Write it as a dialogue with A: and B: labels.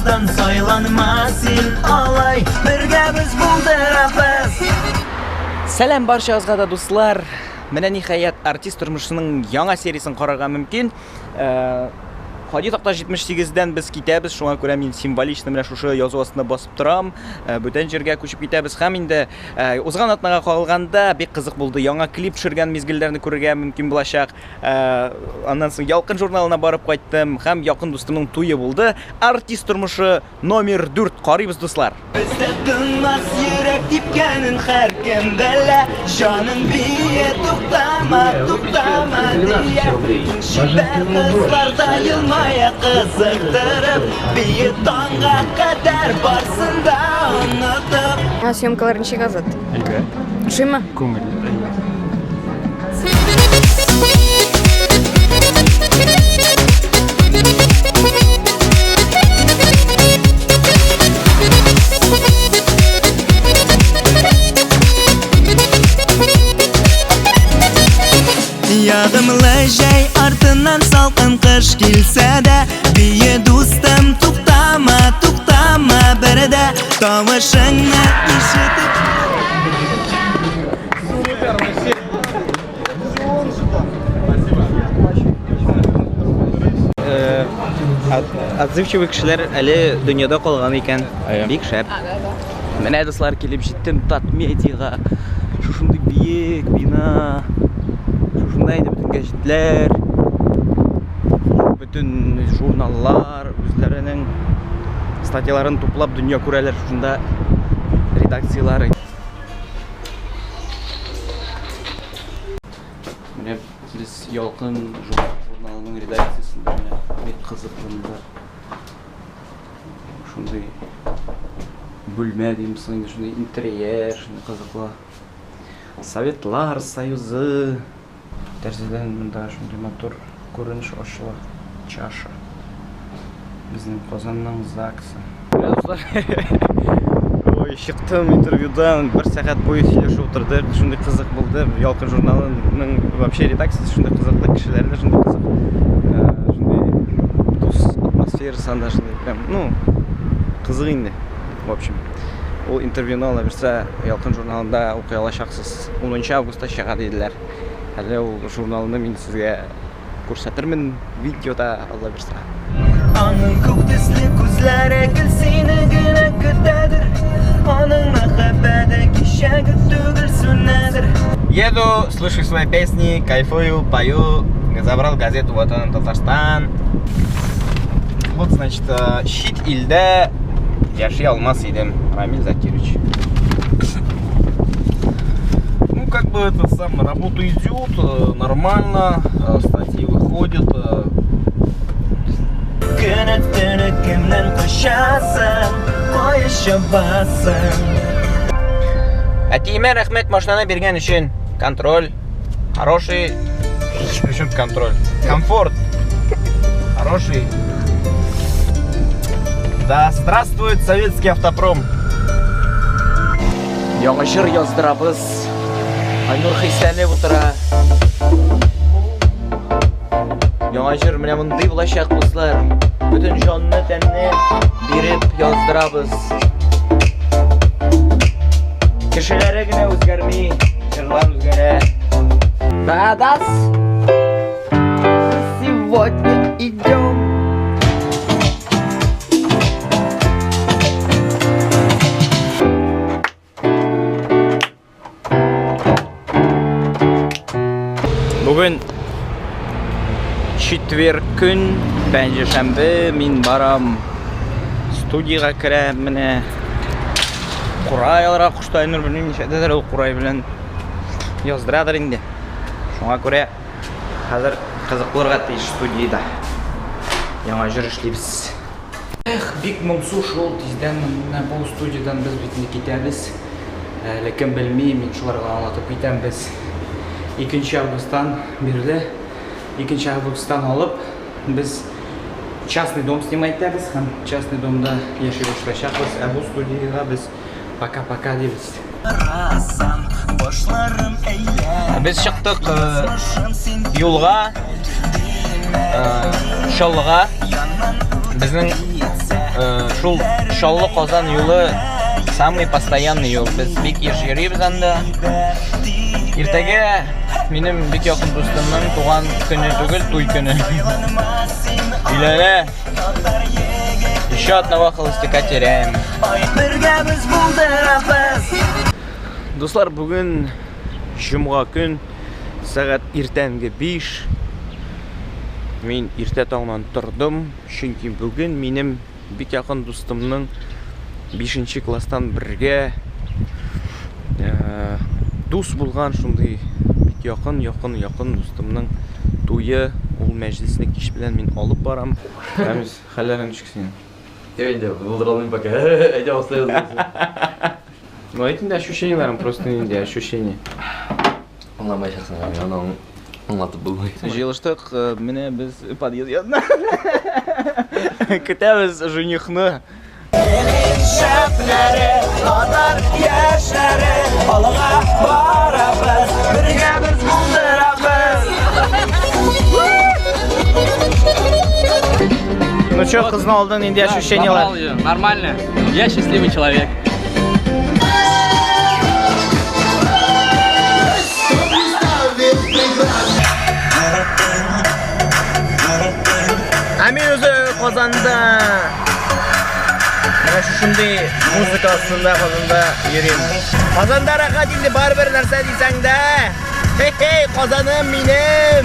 A: Арамыздан сайланмасын алай, бірге біз болдырабыз.
B: Сәлем баршаңызға да дуслар. Менә ниһаят артист тормышының яңа сериясын карарга мөмкин. Хади такта 78-дән без китәбез, шуңа күрә мин символично менә шушы язу астына басып торам. Бүтән җиргә күчеп китәбез һәм инде узган атнага калганда бик кызык булды. Яңа клип төшергән мизгелләрне күрергә мөмкин булачак. Аннан соң Ялкын журналына барып кайттым һәм якын дустымның туйы булды. Артист тормышы номер 4 карыйбыз дуслар.
A: Бездә тынмас йөрәк типкәнен һәркем белә. Җаның бие туктама, туктама дия. Кызларда yılmaya kızıktırıp bir tanga kadar barsın da unutup.
C: Съемкалар ничек азат? Шима?
B: Күңел.
A: Yağımlı jay артынан салқын қыш келсе де, бие достым туктама, туктама бірде, тавышыңны ишетіп.
B: Отзывчивый кешеләр әле дөньяда калган икән. Бик шәп. Менә дуслар килеп җиттем Татмедиага. Шушындый биек бина. Шушындай инде бүтән гәҗитләр. Бүтән журналлар үзләренең статьяларын туплап дөнья күрәләр шунда редакциялары. Менә без Ялкын журналының редакциясында бик кызык монда. Шундай бүлмә димсең, шундай интерьер, шундай кызыклы. Советлар союзы. Тәрзидән монда шундай матур күренеш ачыла. Чаша. Безнең Казанның ЗАГСы. Ой, чыктым интервьюдан, 1 сәгать буе сөйләшеп утырдык. Шундай кызык булды. Ялкын журналының вообще редакциясы шундай кызыклы кешеләр дә шундай кызык. Шундай дус атмосферасы анда шундай прям, ну, кызык инде. В общем, ул интервьюны ала берсә Ялкын журналында укый алачаксыз. 10 августта чыга диделәр. Әле ул журналны мин сезгә күрсәтермен видеода, алла берсә.
A: Аның күк төсле күзләре гөлсине генә көтәдер. Аның мәхәббәте кичәге түгел сүнәдер.
B: Еду, слышу свои песни, кайфую, пою. Забрал газету «Вот он, Татарстан». Вот, значит, щит илдә яши алмас идем, Рамиль Закирович. Ну, как бы это сам, работа идет нормально, статьи выходят.
A: Күнәттәне кемнән кошасың, кайшы басың.
B: Әтиемә рәхмәт машинаны биргән өчен. Контроль. Хороший. Причем контроль. Комфорт. Хороший. Да здравствует советский автопром. Яңа җыр яздырабыз. Айнур Хисәнов утыра. Яңа җыр менә мондый булачак дуслар. Бүтән җанны тәнне биреп яздырабыз. Кешеләре генә үзгәрми, җырлар үзгәрә. Бадас. Сегодня идем. Бүген четверг көн, пәнҗешәмбе, мин барам студиягә керәм менә. Курай алырга кушты Айнур, белмим ничәдәдер ул курай белән яздырадыр инде. Шуңа күрә хәзер кызыклырга тиеш студиядә. Яңа җыр эшлибез. Бик моңсу шул, тиздән менә бу студиядан без бит китәбез. Ләкин белмим, мин шуларга аңлатып китәм без. 2 августтан бирле 2 августтан алып без частный дом снимать итәбез һәм частный домда яши башлаячакбыз. Ә бу студиягә без пока-пока дибез. Без чыктык юлга, Шаллыга. Безнең Шул Чаллы Казан юлы самый постоянный юл. Без бик еш йөрибез анда. Иртәгә минем бик якын дустымның туган көне түгел, туй көне. Өйләнә. Еще одного холостяка теряем.
A: Бергә без булдырабыз.
B: Дуслар, бүген җомга көн, сәгать иртәнге 5. Мин иртә таңнан тордым, чөнки бүген минем бик якын дустымның 5нче класстан бергә дус булган шундый бик якын дустымның туйы, ул мәҗлисне кич белән мин алып барам. Рамис, хәлләрең ничек синең?
D: Я не булдыралмыйм пока. Әйдә остайбыз.
B: Ну, әйтин дә ощущенияларың, просто инде ощущение.
D: Аңламайсың, аны аңлатып булмый.
B: Җыелыштык, менә без подъезд янына. Көтәбез женихны.
A: Шәпләре, атар яшьләре, алга барабыз, бергә без булдырабыз.
B: Ну чё, кызны алдың, инде ощущениялар?
E: Нормально. Я счастливый человек.
B: Амин өзі Казанда. Менә шушындый музыка астында Казанда йөрим. Казанда рәхәт инде барбер нәрсә дисәң дә. Хей, Казаным минем.